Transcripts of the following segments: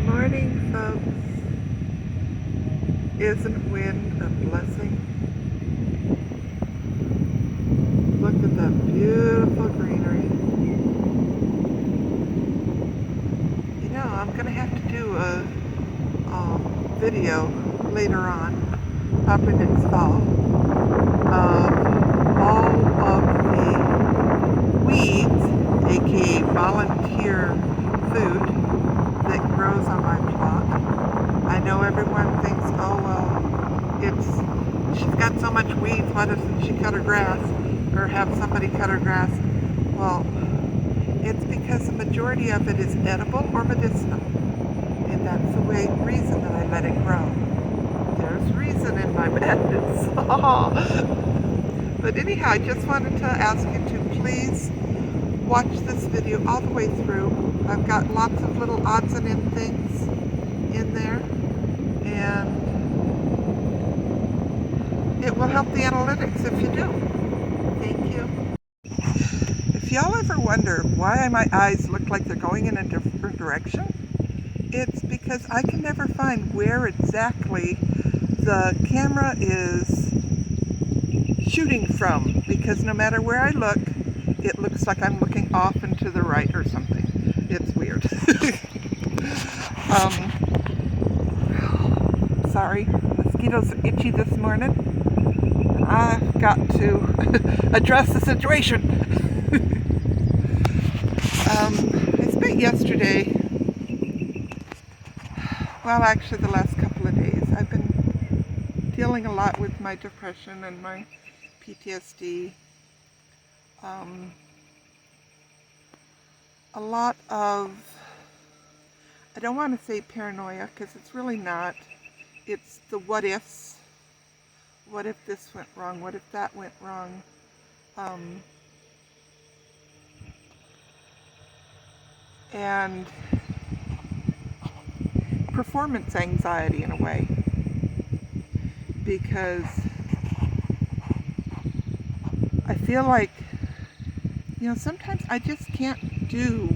Morning, folks. Isn't wind a blessing? Look at that beautiful greenery. You know, I'm going to have to do a video later on, probably next fall, of all of the weeds, aka volunteer food, that grows on my plot. I know everyone thinks, oh well, she's got so much weeds, why doesn't she cut her grass or have somebody cut her grass? Well, it's because the majority of it is edible or medicinal, and that's the reason that I let it grow. There's reason in my madness. But anyhow, I just wanted to ask you to please watch this video all the way through. I've got lots of little odds and end things in there, and it will help the analytics if you do. Thank you. If y'all ever wonder why my eyes look like they're going in a different direction, it's because I can never find where exactly the camera is shooting from, because no matter where I look, it looks like I'm looking off and to the right or something. It's weird. Sorry, mosquitoes are itchy this morning. I've got to address the situation. I spent yesterday, well actually the last couple of days, I've been dealing a lot with my depression and my PTSD. A lot of, I don't want to say paranoia, because it's really not. It's the what ifs. What if this went wrong? What if that went wrong? And performance anxiety in a way, because I feel like, sometimes I just can't do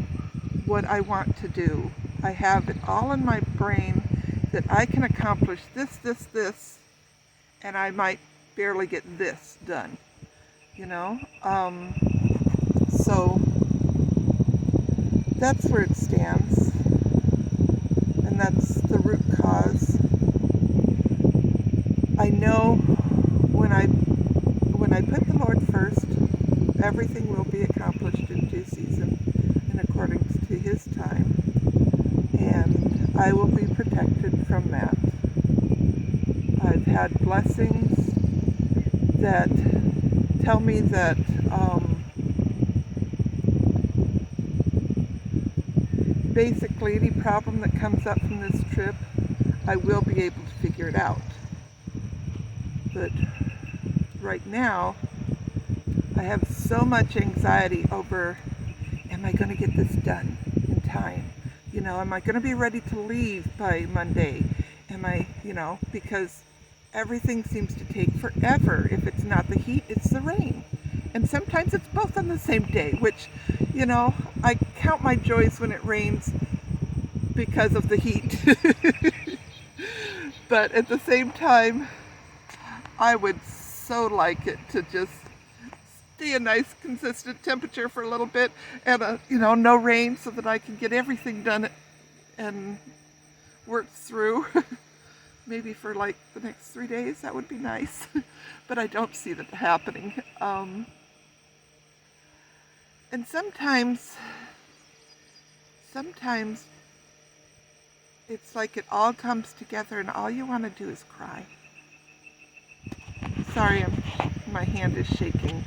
what I want to do. I have it all in my brain that I can accomplish this, and I might barely get this done, so that's where it stands, and that's the root cause. I know when I put the Lord first, everything will be accomplished in due season in accordance to His time, and I will be protected from that. I've had blessings that tell me that basically any problem that comes up from this trip, I will be able to figure it out. But right now, I have so much anxiety over, am I going to get this done in time? Am I going to be ready to leave by Monday? Am I, because everything seems to take forever. If it's not the heat, it's the rain. And sometimes it's both on the same day, which, I count my joys when it rains because of the heat. But at the same time, I would so like it to just stay a nice consistent temperature for a little bit, and no rain, so that I can get everything done and worked through. Maybe for like the next 3 days, that would be nice. But I don't see that happening. And sometimes it's like it all comes together and all you want to do is cry. Sorry, my hand is shaking.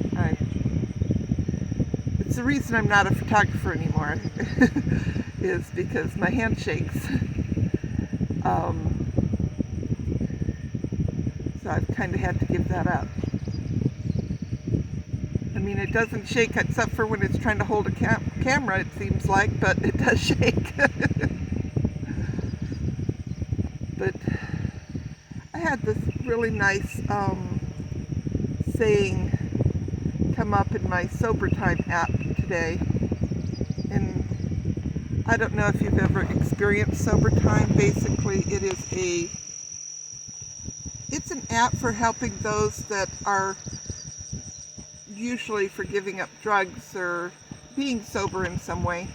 It's the reason I'm not a photographer anymore, is because my hand shakes. So I've kind of had to give that up. I mean, it doesn't shake except for when it's trying to hold a camera, it seems like, but it does shake. But I had this really nice saying come up in my Sober Time app today, and I don't know if you've ever experienced sober time. Basically, it's an app for helping those that are usually for giving up drugs or being sober in some way.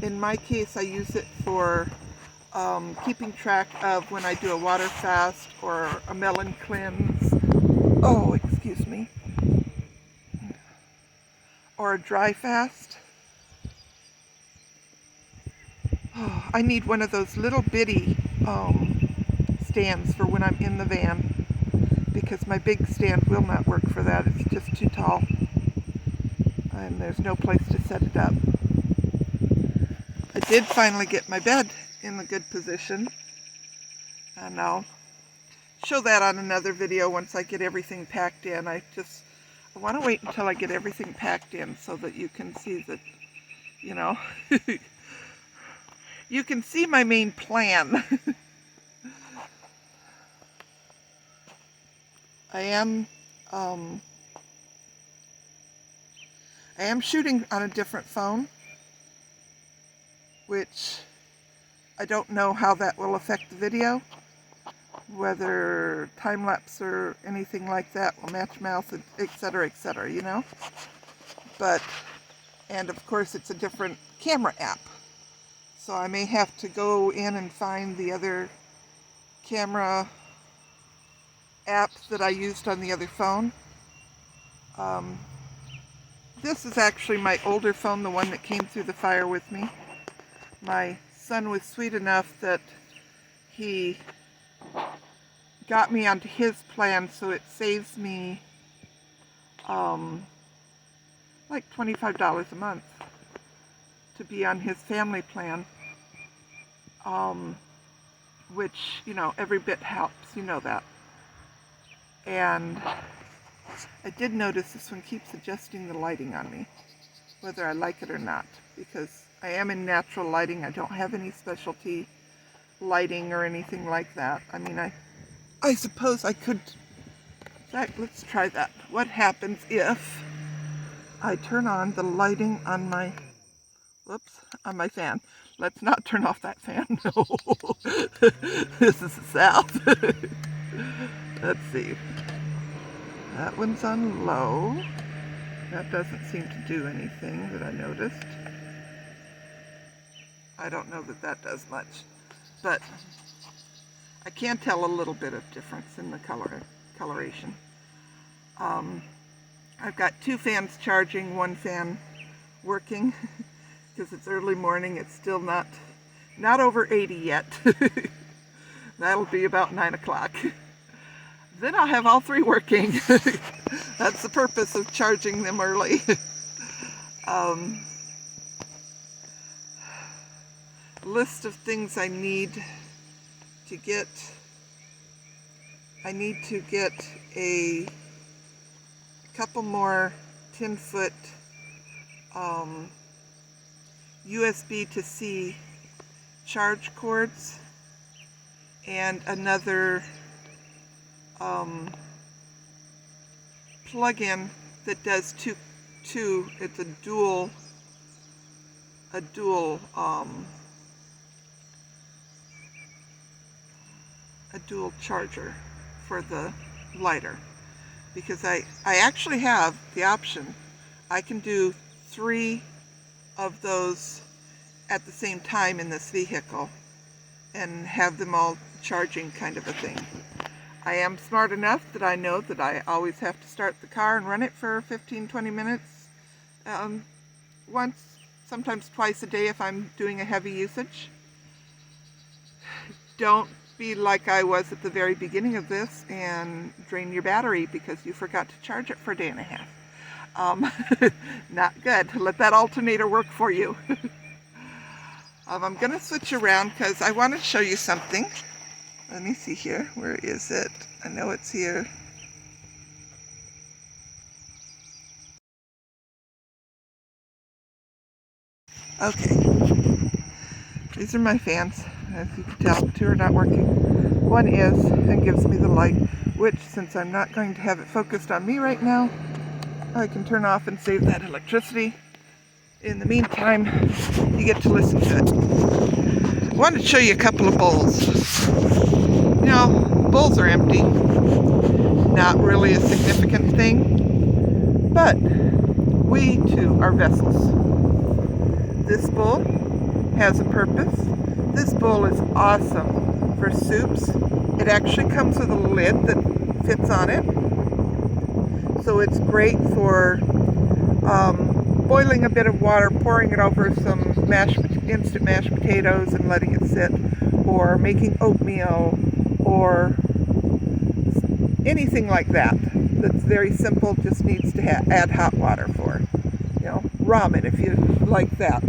In my case, I use it for keeping track of when I do a water fast or a melon cleanse. Oh, excuse me. Or a dry fast. Oh, I need one of those little bitty stands for when I'm in the van, because my big stand will not work for that. It's just too tall and there's no place to set it up. I did finally get my bed in a good position, and I'll show that on another video once I get everything packed in. I want to wait until I get everything packed in so that you can see that, you know, you can see my main plan. I am shooting on a different phone, which I don't know how that will affect the video, whether time-lapse or anything like that will match mouth, etc., you know. But, and of course it's a different camera app, so I may have to go in and find the other camera apps that I used on the other phone. This is actually my older phone, the one that came through the fire with me. My son was sweet enough that he got me onto his plan, so it saves me like $25 a month to be on his family plan, which, you know, every bit helps, you know that. And I did notice this one keeps adjusting the lighting on me, whether I like it or not, because I am in natural lighting. I don't have any specialty lighting or anything like that. I mean, I suppose I could. In fact, let's try that. What happens if I turn on the lighting on my, on my fan? Let's not turn off that fan. No. This is the south. Let's see. That one's on low. That doesn't seem to do anything that I noticed. I don't know that that does much, but I can tell a little bit of difference in the coloration. I've got two fans charging, one fan working, because it's early morning. It's still not over 80 yet. That'll be about 9 o'clock. Then I'll have all three working. That's the purpose of charging them early. List of things I need to get. I need to get a couple more 10-foot USB to C charge cords, and another plug-in that does two. It's a dual charger for the lighter, because I actually have the option. I can do 3 of those at the same time in this vehicle and have them all charging, kind of a thing. I am smart enough that I know that I always have to start the car and run it for 15-20 minutes once, sometimes twice a day if I'm doing a heavy usage. Don't be like I was at the very beginning of this and drain your battery because you forgot to charge it for a day and a half. Not good. Let that alternator work for you. I'm going to switch around because I want to show you something. Let me see here. Where is it? I know it's here. Okay. These are my fans. As you can tell, 2 are not working. One is and gives me the light, which, since I'm not going to have it focused on me right now, I can turn off and save that electricity in the meantime, you get to listen to it. I wanted to show you a couple of bowls. You know, bowls are empty. Not really a significant thing, but we too are vessels. This bowl has a purpose. This bowl is awesome for soups. It actually comes with a lid that fits on it. So it's great for boiling a bit of water, pouring it over some instant mashed potatoes and letting it sit, or making oatmeal, or anything like that. That's very simple, just needs to add hot water for. You know, ramen if you like that.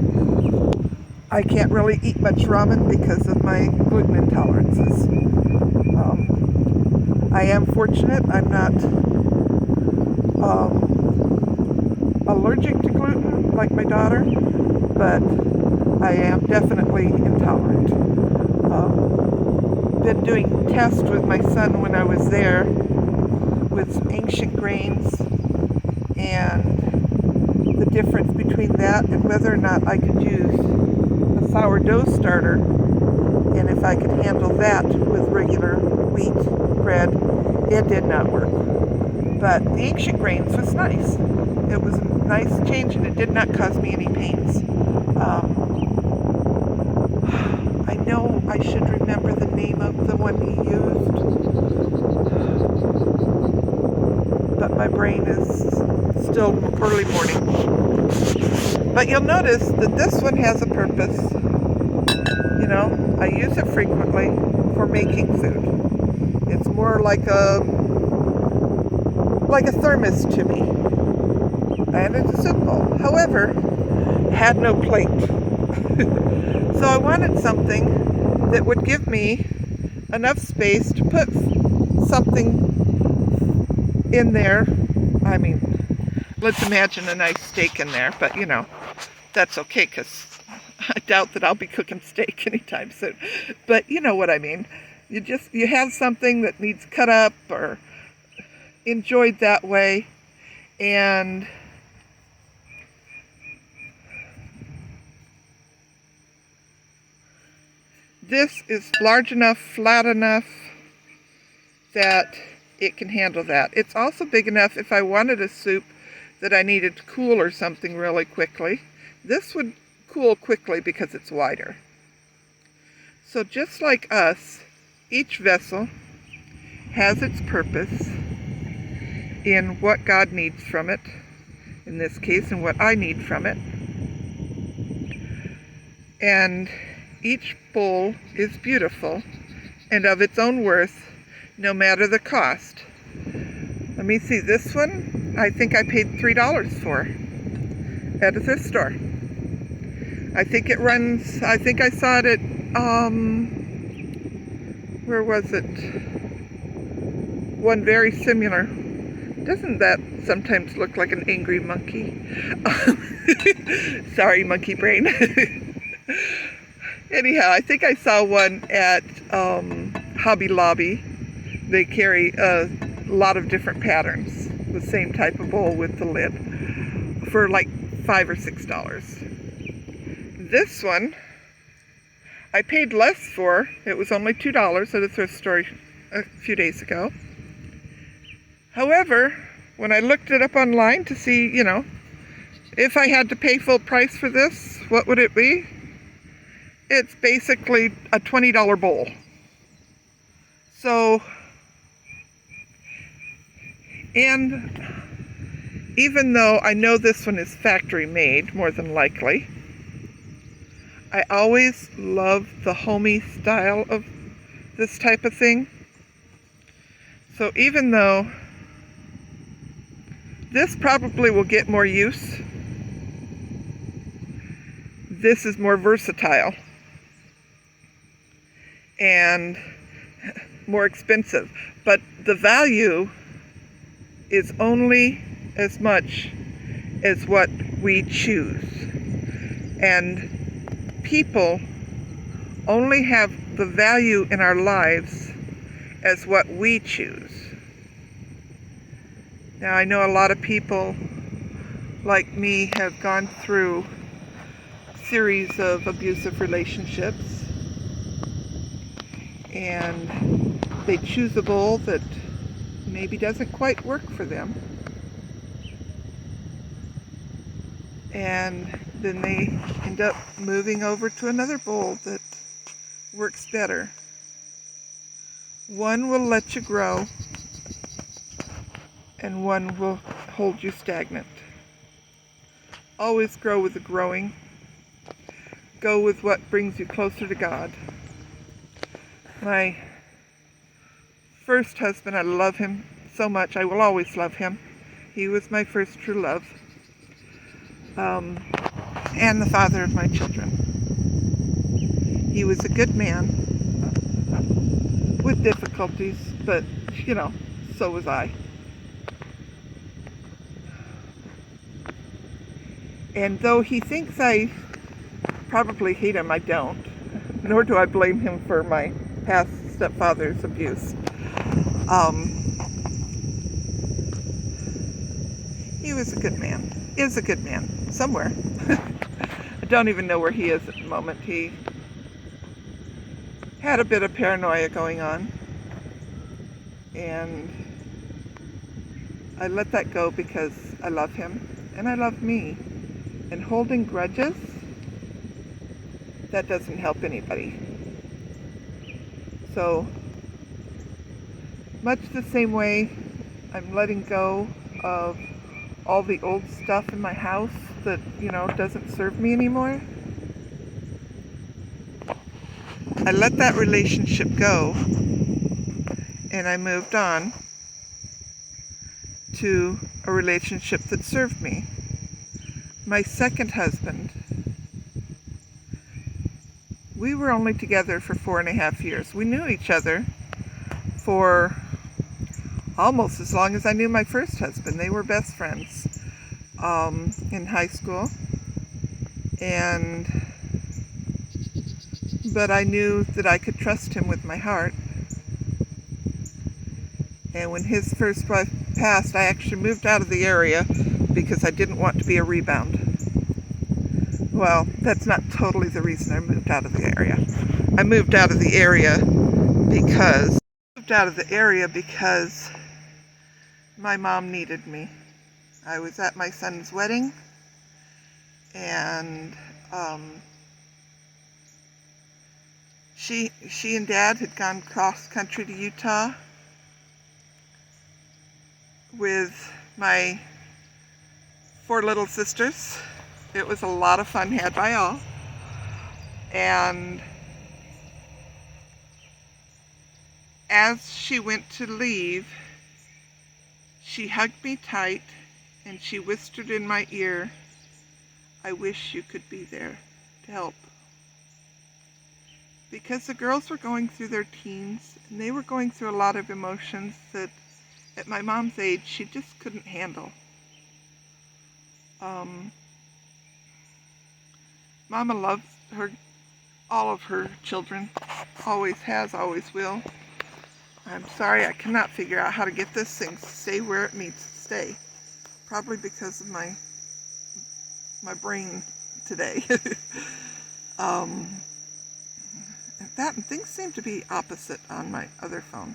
I can't really eat much ramen because of my gluten intolerances. I am fortunate. I'm not allergic to gluten like my daughter, but I am definitely intolerant. Been doing tests with my son when I was there with some ancient grains and the difference between that and whether or not I could use a sourdough starter, and if I could handle that with regular wheat bread. It did not work. But the ancient grains was nice. It was a nice change and it did not cause me any pains. I know I should remember the name of the one he used, but my brain is still early morning. But you'll notice that this one has a purpose. You know, I use it frequently for making food. It's more like a thermos to me. And it's a soup bowl. However, it had no plate. So I wanted something that would give me enough space to put something in there. I mean, let's imagine a nice steak in there, but you know, that's okay because I doubt that I'll be cooking steak anytime soon. But you know what I mean. You have something that needs cut up or enjoyed that way, and this is large enough, flat enough that it can handle that. It's also big enough if I wanted a soup that I needed to cool or something really quickly. This would cool quickly because it's wider. So just like us, each vessel has its purpose in what God needs from it, in this case, and what I need from it. And each bowl is beautiful and of its own worth, no matter the cost. Let me see, this one, I think I paid $3 for at a thrift store. I think it runs, I think I saw it at, where was it? One very similar. Doesn't that sometimes look like an angry monkey? Sorry, monkey brain. Anyhow, I think I saw one at Hobby Lobby. They carry a lot of different patterns, the same type of bowl with the lid, for like $5 or $6. This one, I paid less for. It was only $2 at a thrift store a few days ago. However, when I looked it up online to see, you know, if I had to pay full price for this, what would it be? It's basically a $20 bowl. So, and even though I know this one is factory made, more than likely, I always love the homey style of this type of thing. So even though this probably will get more use, this is more versatile and more expensive. But the value is only as much as what we choose. And people only have the value in our lives as what we choose. Now, I know a lot of people like me have gone through series of abusive relationships, and they choose a bowl that maybe doesn't quite work for them, and then they end up moving over to another bowl that works better. One will let you grow, and one will hold you stagnant. Always grow with the growing. Go with what brings you closer to God. My first husband, I love him so much. I will always love him. He was my first true love. And the father of my children. He was a good man with difficulties, but, so was I. And though he thinks I probably hate him, I don't. Nor do I blame him for my past stepfather's abuse. He was a good man. Is a good man. Somewhere. I don't even know where he is at the moment. He had a bit of paranoia going on. And I let that go because I love him. And I love me. And holding grudges, that doesn't help anybody. So, much the same way I'm letting go of all the old stuff in my house that, doesn't serve me anymore. I let that relationship go, and I moved on to a relationship that served me. My second husband, we were only together for 4.5 years. We knew each other for almost as long as I knew my first husband. They were best friends in high school. But I knew that I could trust him with my heart. And when his first wife passed, I actually moved out of the area because I didn't want to be a rebound. Well, that's not totally the reason I moved out of the area. I moved out of the area because my mom needed me. I was at my son's wedding, and she and Dad had gone cross country to Utah with my 4 little sisters. It was a lot of fun had by all. And as she went to leave, she hugged me tight and she whispered in my ear, "I wish you could be there to help." Because the girls were going through their teens and they were going through a lot of emotions that at my mom's age she just couldn't handle. Mama loves all of her children, always has, always will. I'm sorry, I cannot figure out how to get this thing to stay where it needs to stay. Probably because of my brain today. That and things seem to be opposite on my other phone.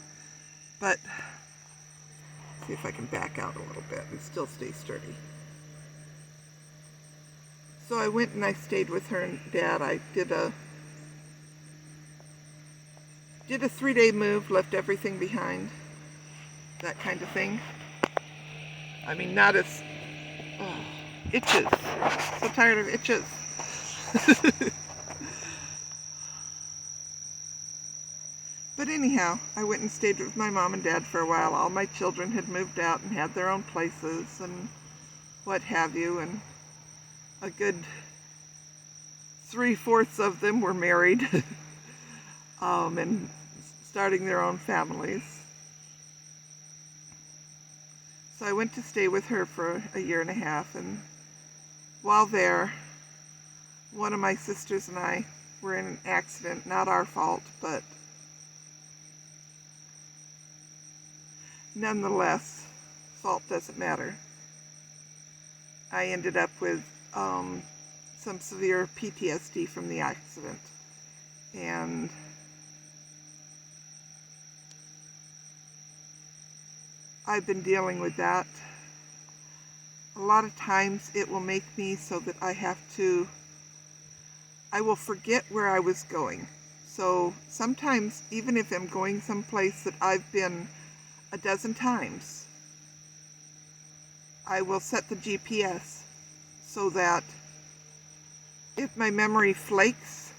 But see if I can back out a little bit and still stay sturdy. So I went and I stayed with her and Dad. I did a 3-day move, left everything behind, that kind of thing. I mean, not as itches. So tired of itches. But anyhow, I went and stayed with my mom and dad for a while. All my children had moved out and had their own places and what have you, and a good 3/4 of them were married and starting their own families. So I went to stay with her for a 1.5 years, and while there, one of my sisters and I were in an accident, not our fault, but nonetheless, fault doesn't matter. I ended up with some severe PTSD from the accident. And I've been dealing with that. A lot of times it will make me so that I will forget where I was going. So sometimes, even if I'm going someplace that I've been a dozen times, I will set the GPS so that if my memory flakes,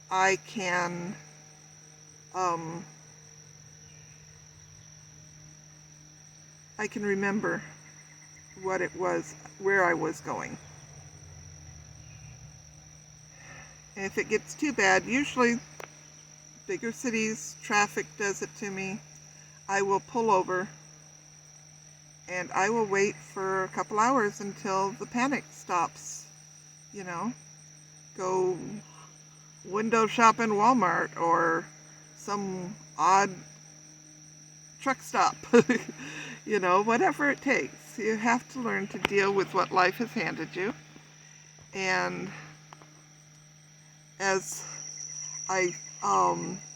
I can remember what it was, where I was going. And if it gets too bad, usually bigger cities, traffic does it to me, I will pull over and I will wait for a couple hours until the panic stops, you know. Go window shop in Walmart or some odd truck stop, you know, whatever it takes. You have to learn to deal with what life has handed you. And as I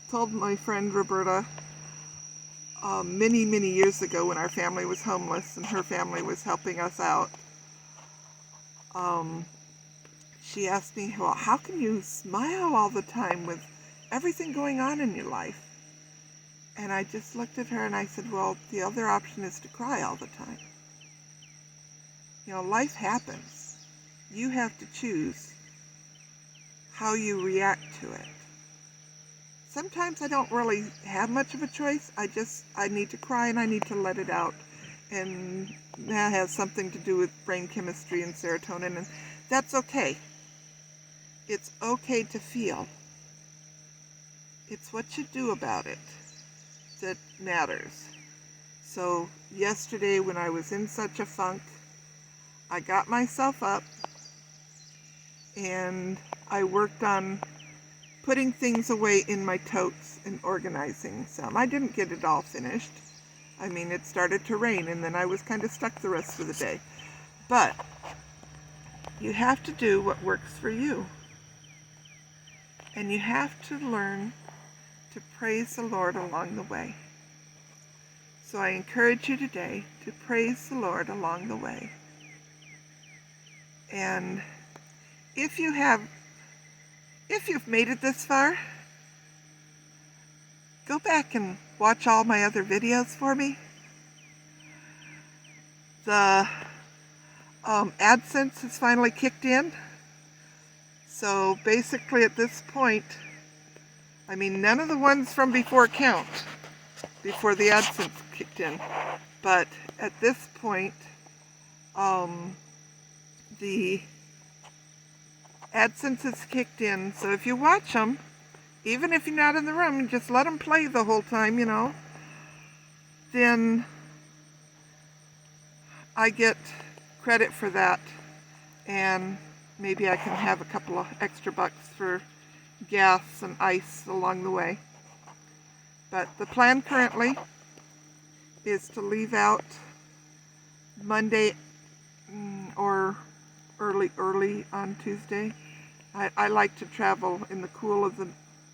told my friend Roberta many, many years ago when our family was homeless and her family was helping us out, she asked me, well, how can you smile all the time with everything going on in your life? And I just looked at her and I said, well, the other option is to cry all the time. You know, life happens. You have to choose how you react to it. Sometimes I don't really have much of a choice. I need to cry and I need to let it out. And that has something to do with brain chemistry and serotonin, and that's okay. It's okay to feel. It's what you do about it that matters. So yesterday when I was in such a funk, I got myself up and I worked on putting things away in my totes and organizing some. I didn't get it all finished. I mean, it started to rain and then I was kind of stuck the rest of the day. But you have to do what works for you. And you have to learn to praise the Lord along the way. So I encourage you today to praise the Lord along the way. And if you've made it this far, go back and watch all my other videos for me. The AdSense has finally kicked in. So basically at this point, I mean, none of the ones from before count, before the AdSense kicked in. But at this point, the AdSense has kicked in. So if you watch them, even if you're not in the room, just let them play the whole time, you know, then I get credit for that. And maybe I can have a couple of extra bucks for gas and ice along the way. But the plan currently is to leave out Monday or early on Tuesday. I like to travel in the cool of the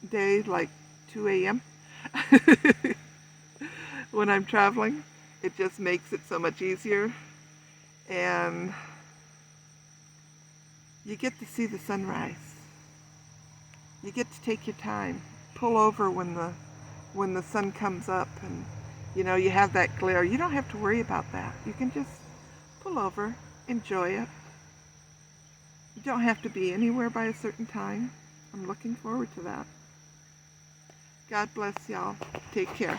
day, like 2 a.m. when I'm traveling. It just makes it so much easier. And you get to see the sunrise. You get to take your time. Pull over when the sun comes up and, you know, you have that glare. You don't have to worry about that. You can just pull over, enjoy it. You don't have to be anywhere by a certain time. I'm looking forward to that. God bless y'all. Take care.